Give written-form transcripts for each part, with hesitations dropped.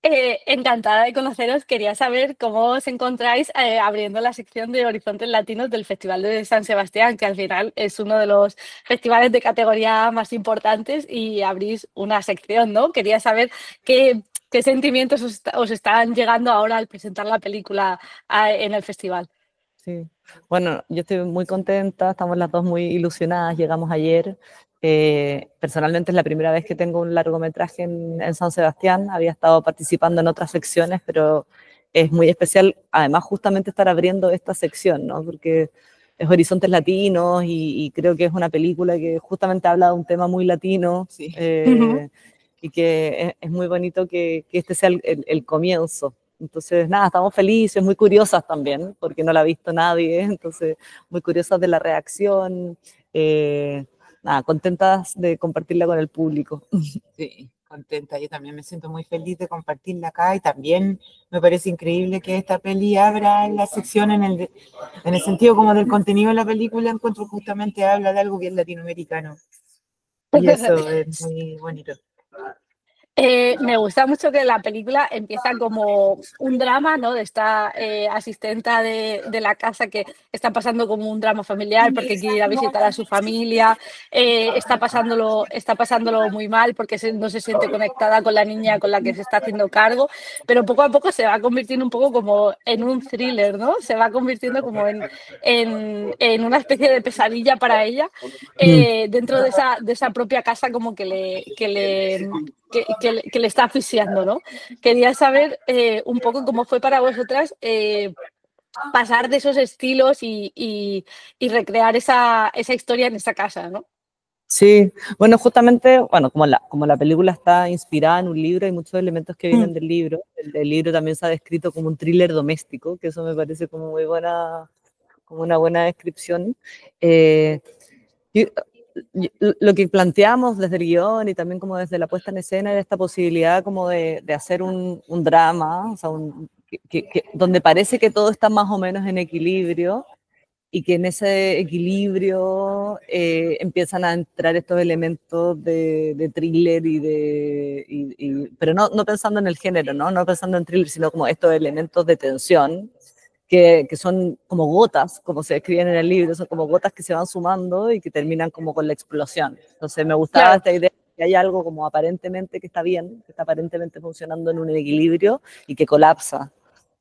Encantada de conoceros. Quería saber cómo os encontráis abriendo la sección de Horizontes Latinos del Festival de San Sebastián, que al final es uno de los festivales de categoría más importantes y abrís una sección, ¿no? Quería saber qué sentimientos os están llegando ahora al presentar la película en el festival. Sí. Bueno, yo estoy muy contenta, estamos las dos muy ilusionadas, llegamos ayer. Personalmente es la primera vez que tengo un largometraje en San Sebastián, había estado participando en otras secciones, pero es muy especial, además justamente estar abriendo esta sección, ¿no? Porque es Horizontes Latinos y creo que es una película que justamente habla de un tema muy latino. Sí. Y que es muy bonito que este sea el comienzo. Entonces, nada, estamos felices, muy curiosas también, porque no la ha visto nadie, entonces muy curiosas de la reacción, nada, contentas de compartirla con el público. Sí, contenta. Yo también me siento muy feliz de compartirla acá y también me parece increíble que esta peli abra la sección en el sentido como del contenido de la película, encuentro justamente habla de algo que es latinoamericano y eso es muy bonito. Me gusta mucho que la película empieza como un drama, ¿no? De esta asistenta de la casa que está pasando como un drama familiar porque quiere ir a visitar a su familia, está pasándolo muy mal porque no se siente conectada con la niña con la que se está haciendo cargo, pero poco a poco se va convirtiendo un poco como en un thriller, ¿no? Se va convirtiendo como en una especie de pesadilla para ella dentro de esa propia casa como que le está asfixiando, ¿no? Quería saber un poco cómo fue para vosotras pasar de esos estilos y recrear esa historia en esa casa, ¿no? Sí, bueno, justamente, bueno, como la película está inspirada en un libro, hay muchos elementos que vienen del libro. El libro también se ha descrito como un thriller doméstico, que eso me parece como muy buena, como una buena descripción. Y, lo que planteamos desde el guión y también como desde la puesta en escena era esta posibilidad como de hacer un drama, o sea, donde parece que todo está más o menos en equilibrio y que en ese equilibrio empiezan a entrar estos elementos de thriller pero no pensando en el género, ¿no? No pensando en thriller, sino como estos elementos de tensión que son como gotas, como se describen en el libro, son como gotas que se van sumando y que terminan como con la explosión. Entonces me gustaba Claro. esta idea de que hay algo como aparentemente que está bien, que está aparentemente funcionando en un equilibrio y que colapsa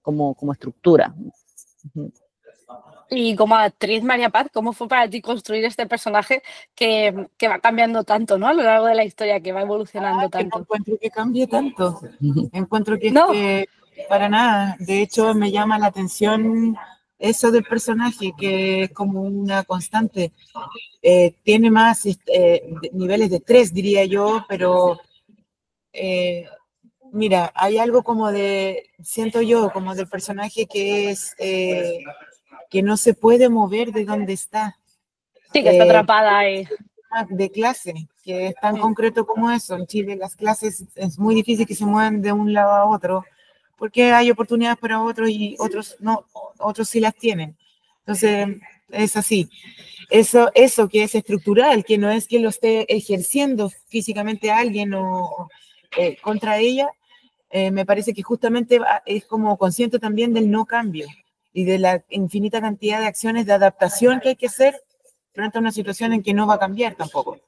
como estructura. Y como actriz, María Paz, ¿cómo fue para ti construir este personaje que va cambiando tanto, ¿no? A lo largo de la historia, que va evolucionando Que no tanto. encuentro que cambie tanto, encuentro que No, para nada, de hecho me llama la atención eso del personaje, que es como una constante, tiene más niveles de estrés, diría yo, pero mira, hay algo como siento yo, como del personaje que es, que no se puede mover de donde está. sí, que está atrapada ahí. De clase, que es tan concreto como eso. En Chile las clases es muy difícil que se muevan de un lado a otro, porque hay oportunidades para otros y otros no, otros sí las tienen. Entonces, es así. Eso que es estructural, que no es que lo esté ejerciendo físicamente a alguien o contra ella, me parece que justamente es como consciente también del no cambio y de la infinita cantidad de acciones de adaptación que hay que hacer frente a una situación en que no va a cambiar tampoco.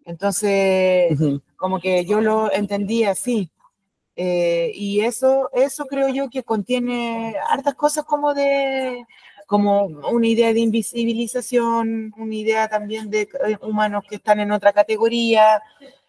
Entonces, como que yo lo entendí así. Y eso creo yo que contiene hartas cosas como una idea de invisibilización, una idea también de humanos que están en otra categoría,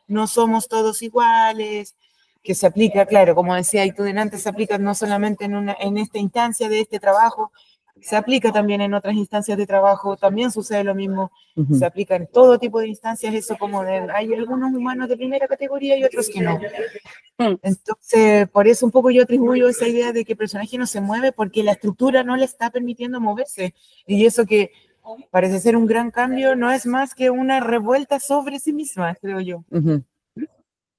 no somos todos iguales, que se aplica, claro, como decía tú delante, se aplica no solamente en esta instancia de este trabajo, se aplica también en otras instancias de trabajo, también sucede lo mismo, se aplica en todo tipo de instancias, eso como hay algunos humanos de primera categoría y otros que no. Entonces, por eso un poco yo atribuyo esa idea de que el personaje no se mueve porque la estructura no le está permitiendo moverse. Y eso que parece ser un gran cambio no es más que una revuelta sobre sí misma, creo yo.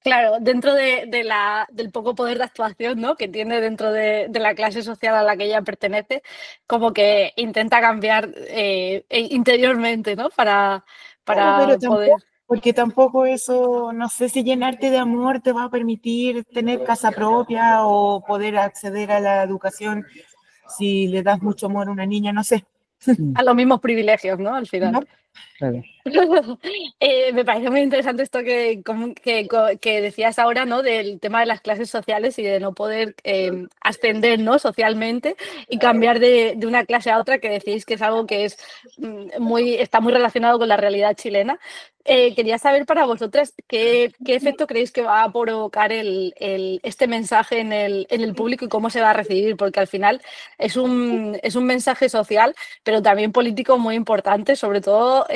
Claro, dentro del poco poder de actuación, ¿no? Que tiene dentro de la clase social a la que ella pertenece, como que intenta cambiar interiormente, ¿no? Claro, pero Para poder. porque tampoco eso, no sé si llenarte de amor te va a permitir tener casa propia o poder acceder a la educación si le das mucho amor a una niña, no sé. A los mismos privilegios, ¿no? Al final. ¿No? Claro. Me parece muy interesante esto que decías ahora, ¿no? Del tema de las clases sociales y de no poder ascender, ¿no? Socialmente y cambiar de una clase a otra, que decís que es algo que es está muy relacionado con la realidad chilena. Quería saber para vosotras qué efecto creéis que va a provocar este mensaje en el público y cómo se va a recibir, porque al final es un mensaje social, pero también político muy importante, sobre todo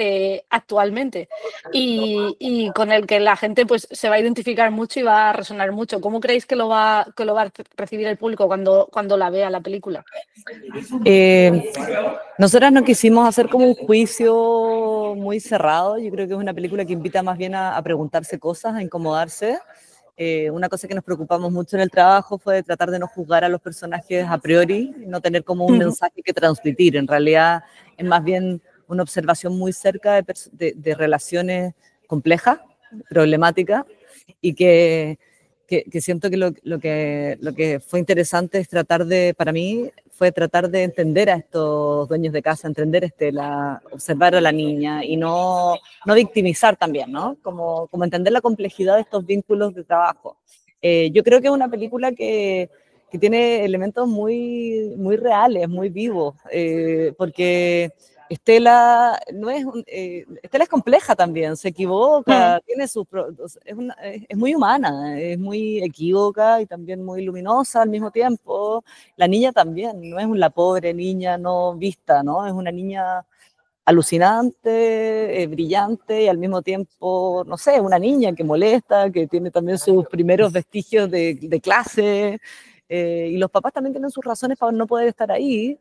actualmente, y con el que la gente pues se va a identificar mucho y va a resonar mucho. ¿Cómo creéis que lo va a recibir el público cuando la vea la película? Nosotras no quisimos hacer como un juicio muy cerrado. Yo creo que es una película que invita más bien a preguntarse cosas, a incomodarse. Una cosa que nos preocupamos mucho en el trabajo fue tratar de no juzgar a los personajes a priori, no tener como un mensaje que transmitir. En realidad es más bien una observación muy cerca de relaciones complejas, problemáticas, y que siento que lo que fue interesante es para mí, fue tratar de entender a estos dueños de casa, observar a la niña y no victimizar también, ¿no? Como entender la complejidad de estos vínculos de trabajo. Yo creo que es una película que tiene elementos muy, muy reales, muy vivos, porque Estela Estela es compleja también, se equivoca, tiene es muy humana, es muy equívoca y también muy luminosa al mismo tiempo. La niña también, no es la pobre niña no vista, ¿no? Es una niña alucinante, brillante y al mismo tiempo, no sé, una niña que molesta, que tiene también sus primeros vestigios de clase. Y los papás también tienen sus razones para no poder estar ahí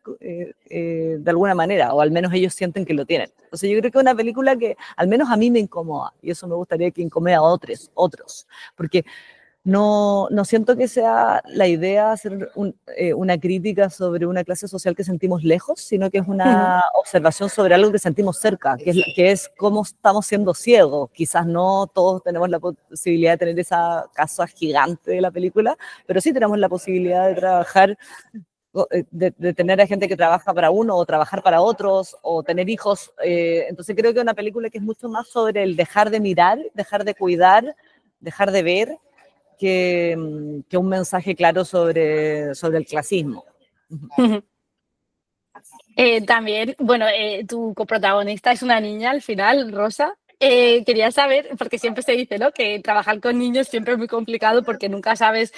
de alguna manera, o al menos ellos sienten que lo tienen. Entonces yo creo que es una película que al menos a mí me incomoda, y eso me gustaría que incomode a otros, porque no siento que sea la idea hacer una crítica sobre una clase social que sentimos lejos, sino que es una observación sobre algo que sentimos cerca, que es cómo estamos siendo ciegos. Quizás no todos tenemos la posibilidad de tener esa casa gigante de la película, pero sí tenemos la posibilidad de trabajar, de tener a gente que trabaja para uno o trabajar para otros o tener hijos. Entonces creo que es una película que es mucho más sobre el dejar de mirar, dejar de cuidar, dejar de ver, que un mensaje claro sobre el clasismo. También, bueno, tu coprotagonista es una niña al final, Rosa. Quería saber, porque siempre se dice, ¿no?, que trabajar con niños siempre es muy complicado porque nunca sabes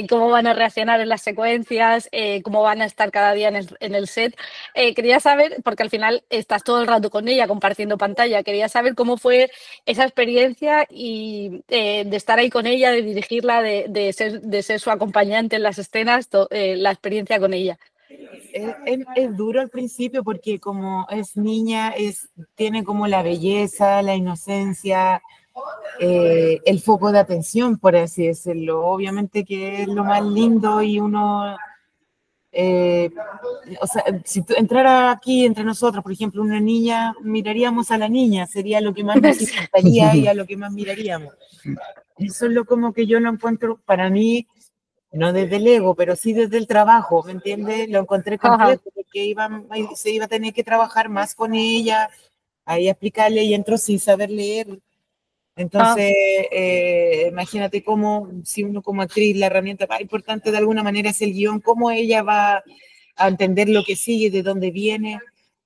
cómo van a reaccionar en las secuencias, cómo van a estar cada día en el set. Quería saber, porque al final estás todo el rato con ella compartiendo pantalla, quería saber cómo fue esa experiencia y de estar ahí con ella, de dirigirla, de ser su acompañante en las escenas, la experiencia con ella. Es duro al principio porque como es niña, tiene como la belleza, la inocencia, el foco de atención, por así decirlo. Obviamente que es lo más lindo y uno, o sea, si entrara aquí entre nosotros, por ejemplo, una niña, miraríamos a la niña, sería lo que más nos importaría y a lo que más miraríamos. Eso es como que yo lo encuentro para mí, no desde el ego, pero sí desde el trabajo, ¿me entiendes? Lo encontré complejo porque se iba a tener que trabajar más con ella, ahí a explicarle y entró sin saber leer. Entonces, imagínate cómo, si uno como actriz, la herramienta más importante de alguna manera es el guión, cómo ella va a entender lo que sigue, de dónde viene,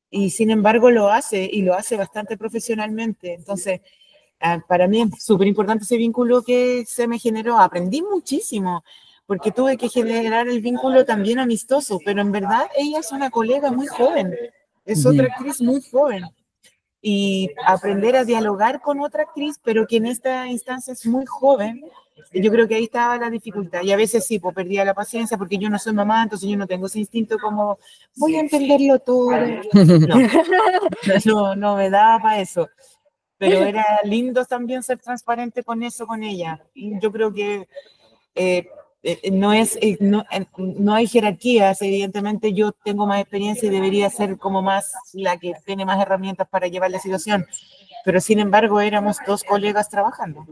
y sin embargo lo hace, y lo hace bastante profesionalmente. Entonces, para mí es súper importante ese vínculo que se me generó. Aprendí muchísimo, porque tuve que generar el vínculo también amistoso, pero en verdad ella es una colega muy joven, es otra actriz muy joven, y aprender a dialogar con otra actriz, pero que en esta instancia es muy joven, yo creo que ahí estaba la dificultad, y a veces sí, pues perdía la paciencia, porque yo no soy mamá, entonces yo no tengo ese instinto como, voy a entenderlo todo, no me daba para eso. Pero era lindo también ser transparente con eso, con ella. Y yo creo que no hay jerarquías, evidentemente yo tengo más experiencia y debería ser como más la que tiene más herramientas para llevar la situación. pero sin embargo éramos dos colegas trabajando.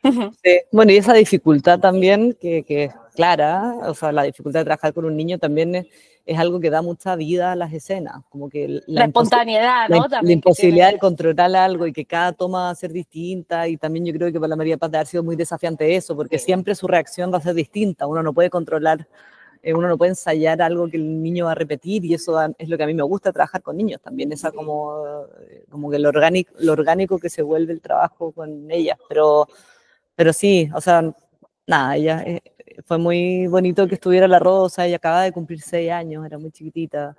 Sí. Bueno, y esa dificultad también que es clara, o sea, la dificultad de trabajar con un niño también es algo que da mucha vida a las escenas, como que La espontaneidad, ¿no? la También que imposibilidad tiene. de controlar algo y que cada toma va a ser distinta, y también yo creo que para la María Paz debe haber sido muy desafiante eso, porque siempre su reacción va a ser distinta, uno no puede controlar, uno no puede ensayar algo que el niño va a repetir, y eso es lo que a mí me gusta trabajar con niños también, esa como que lo orgánico que se vuelve el trabajo con ellas, pero sí, o sea, nada, ella fue muy bonito que estuviera la Rosa, ella acababa de cumplir 6 años, era muy chiquitita,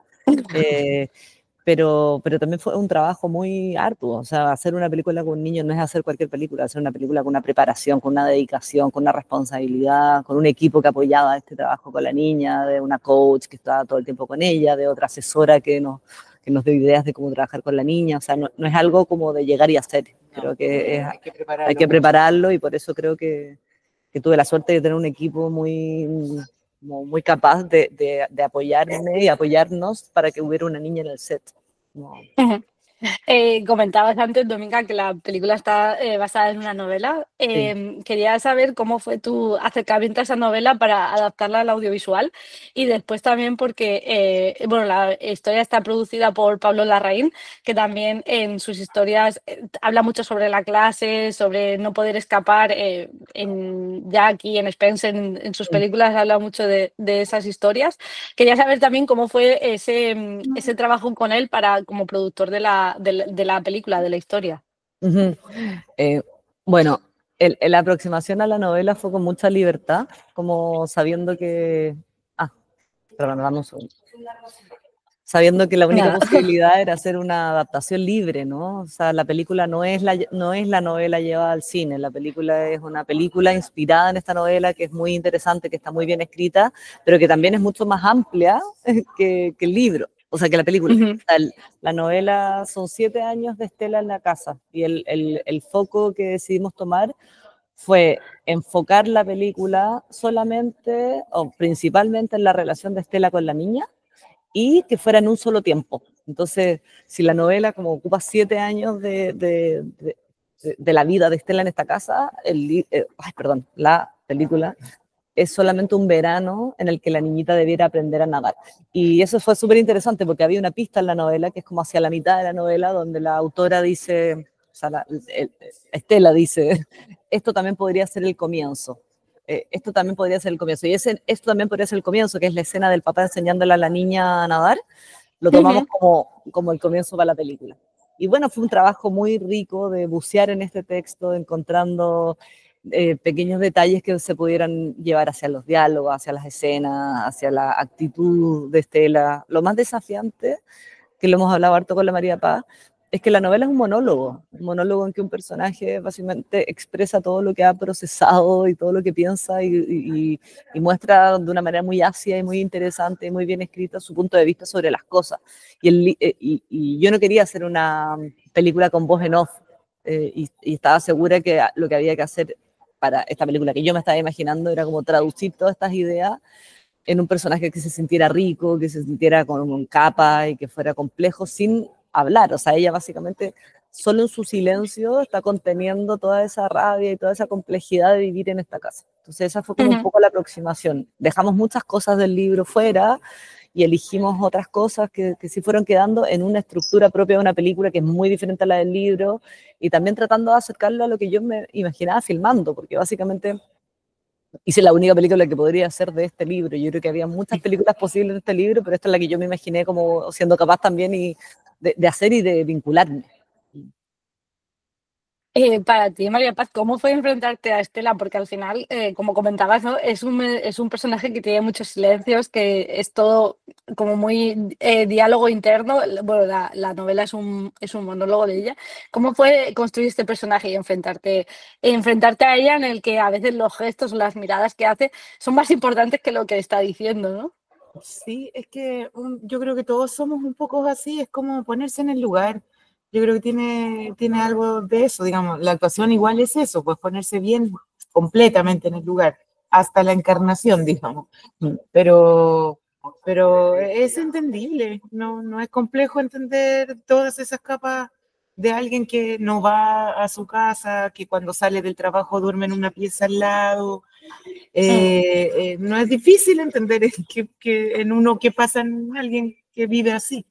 pero también fue un trabajo muy arduo, o sea, hacer una película con un niño no es hacer cualquier película, hacer una película con una preparación, con una dedicación, con una responsabilidad, con un equipo que apoyaba este trabajo con la niña, de una coach que estaba todo el tiempo con ella, de otra asesora que nos dio ideas de cómo trabajar con la niña, o sea, no es algo como de llegar y hacer, creo que hay que prepararlo, y por eso creo que tuve la suerte de tener un equipo muy capaz de apoyarme y apoyarnos para que hubiera una niña en el set. No. Comentabas antes, Dominga, que la película está basada en una novela. Quería saber cómo fue tu acercamiento a esa novela para adaptarla al audiovisual, y después también porque, bueno, la historia está producida por Pablo Larraín, que también en sus historias habla mucho sobre la clase, sobre no poder escapar. Ya aquí en Spencer, en sus películas, habla mucho de esas historias. Quería saber también cómo fue ese trabajo con él como productor de la película, de la historia. Uh-huh. Bueno, la aproximación a la novela fue con mucha libertad, como sabiendo que... perdón, dame un segundo. Sabiendo que la única posibilidad era hacer una adaptación libre, ¿no? O sea, la película no es la novela llevada al cine, la película es una película inspirada en esta novela, que es muy interesante, que está muy bien escrita, pero que también es mucho más amplia que el libro, o sea, que la película. Uh-huh. O sea, la novela son 7 años de Estela en la casa, y el foco que decidimos tomar fue enfocar la película solamente o principalmente en la relación de Estela con la niña, y que fuera en un solo tiempo. Entonces, si la novela como ocupa 7 años de la vida de Estela en esta casa, la película es solamente un verano en el que la niñita debiera aprender a nadar. Y eso fue súper interesante porque había una pista en la novela, que es como hacia la mitad de la novela, donde la autora dice, o sea, Estela dice, esto también podría ser el comienzo. Esto también podría ser el comienzo. Y esto también podría ser el comienzo, que es la escena del papá enseñándole a la niña a nadar. Lo tomamos como el comienzo para la película. Y bueno, fue un trabajo muy rico de bucear en este texto, encontrando pequeños detalles que se pudieran llevar hacia los diálogos, hacia las escenas, hacia la actitud de Estela. Lo más desafiante, que lo hemos hablado harto con la María Paz, es que la novela es un monólogo en que un personaje básicamente expresa todo lo que ha procesado y todo lo que piensa, y muestra de una manera muy ácida y muy interesante y muy bien escrita su punto de vista sobre las cosas. Y yo no quería hacer una película con voz en off, y estaba segura que lo que había que hacer para esta película que yo me estaba imaginando era como traducir todas estas ideas en un personaje que se sintiera rico, que se sintiera con capa y que fuera complejo sin hablar. O sea, ella básicamente solo en su silencio está conteniendo toda esa rabia y toda esa complejidad de vivir en esta casa. Entonces esa fue como un poco la aproximación. Dejamos muchas cosas del libro fuera y elegimos otras cosas que sí fueron quedando en una estructura propia de una película que es muy diferente a la del libro, y también tratando de acercarlo a lo que yo me imaginaba filmando, porque básicamente hice la única película que podría hacer de este libro. Yo creo que había muchas películas posibles de este libro, pero esta es la que yo me imaginé como siendo capaz también de hacer y de vincularme. Para ti, María Paz, ¿cómo fue enfrentarte a Estela? Porque al final, como comentabas, ¿no? Es un personaje que tiene muchos silencios, que es todo como muy diálogo interno. Bueno, la novela es un monólogo de ella. ¿Cómo fue construir este personaje y enfrentarte a ella, en el que a veces los gestos o las miradas que hace son más importantes que lo que está diciendo, ¿no? Sí, es que yo creo que todos somos un poco así, es como ponerse en el lugar. Yo creo que tiene algo de eso, digamos, la actuación igual es eso, pues ponerse bien completamente en el lugar, hasta la encarnación, digamos. Pero es entendible, no es complejo entender todas esas capas de alguien que no va a su casa, que cuando sale del trabajo duerme en una pieza al lado. No es difícil entender que en uno que pasa en alguien que vive así.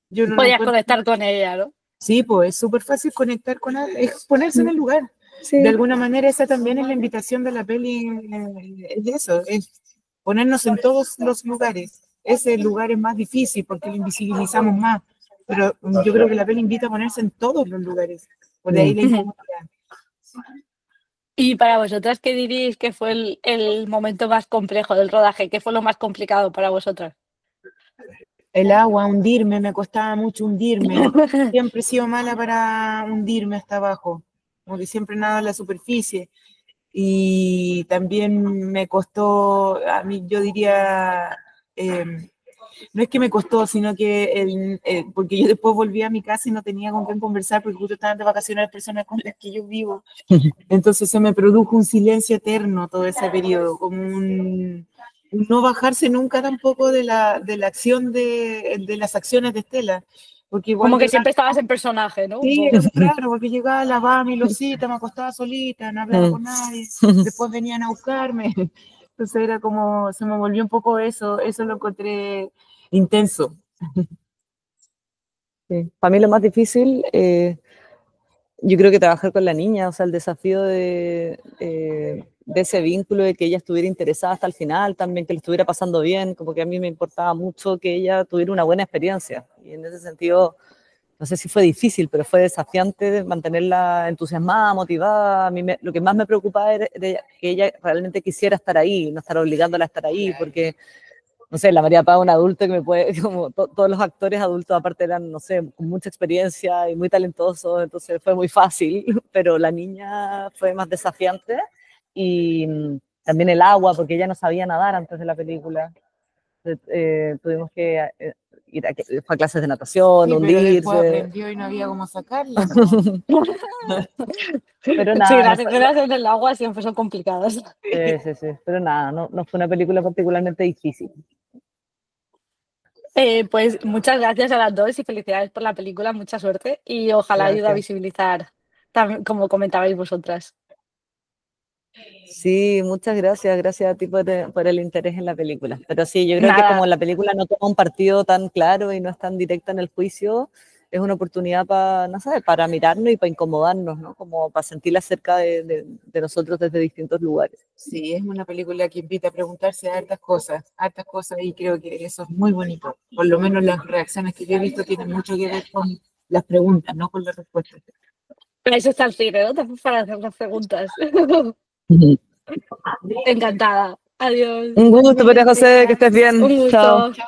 Yo no lo Podías encuentro. conectar con ella, ¿no? Sí, pues es súper fácil conectar con alguien, es ponerse en el lugar. Sí. De alguna manera esa también es la invitación de la peli, es eso, es ponernos en todos los lugares. Ese lugar es más difícil porque lo invisibilizamos más, pero yo creo que la peli invita a ponerse en todos los lugares, por ahí la incomodidad. Y para vosotras, ¿qué diríais que fue el momento más complejo del rodaje? ¿Qué fue lo más complicado para vosotras? El agua, hundirme, me costaba mucho hundirme. Siempre he sido mala para hundirme hasta abajo, como que siempre nado en la superficie. Y también me costó, a mí yo diría, no es que me costó, sino que porque yo después volví a mi casa y no tenía con quién conversar porque justo estaban de vacaciones las personas con las que yo vivo. Entonces se me produjo un silencio eterno todo ese periodo, como un no bajarse nunca tampoco de la acción de las acciones de Estela. Porque igual Como que llegaba, siempre estabas en personaje, ¿no? sí, claro, porque llegaba, lavaba mi losita, me acostaba solita, no hablaba con nadie, después venían a buscarme. Entonces era como, se me volvió un poco eso lo encontré intenso. Sí. Para mí lo más difícil, yo creo que trabajar con la niña, o sea, el desafío de ese vínculo, de que ella estuviera interesada hasta el final, también que le estuviera pasando bien, como que a mí me importaba mucho que ella tuviera una buena experiencia. Y en ese sentido, no sé si fue difícil, pero fue desafiante de mantenerla entusiasmada, motivada. A mí lo que más me preocupaba era que ella realmente quisiera estar ahí, no estar obligándola a estar ahí, porque no sé, la María Paz, un adulto que me puede, como todos los actores adultos aparte eran, no sé, con mucha experiencia y muy talentosos, entonces fue muy fácil, pero la niña fue más desafiante y también el agua, porque ella no sabía nadar antes de la película. Tuvimos que fue a clases de natación, Sí, pero después hundirse. aprendió y no había cómo sacarla, ¿no? Pero Sí, nada, las escenas en el agua siempre son complicadas. sí, pero nada, no fue una película particularmente difícil. Pues muchas gracias a las dos y felicidades por la película, mucha suerte y ojalá ayude a Gracias. visibilizar, también, como comentabais vosotras. Sí, muchas gracias. Gracias a ti por el interés en la película. Pero sí, yo creo que Nada, como la película no toma un partido tan claro y no es tan directa en el juicio, es una oportunidad para, no sé, para mirarnos y para incomodarnos, ¿no? Como para sentirla cerca de nosotros desde distintos lugares. Sí, es una película que invita a preguntarse hartas cosas, y creo que eso es muy bonito. Por lo menos las reacciones que yo he visto tienen mucho que ver con las preguntas, no con las respuestas. para eso está el cine, ¿no? También para hacer las preguntas. Encantada. Adiós. Un gusto, María José, que estés bien. Un gusto. Chao. Chao.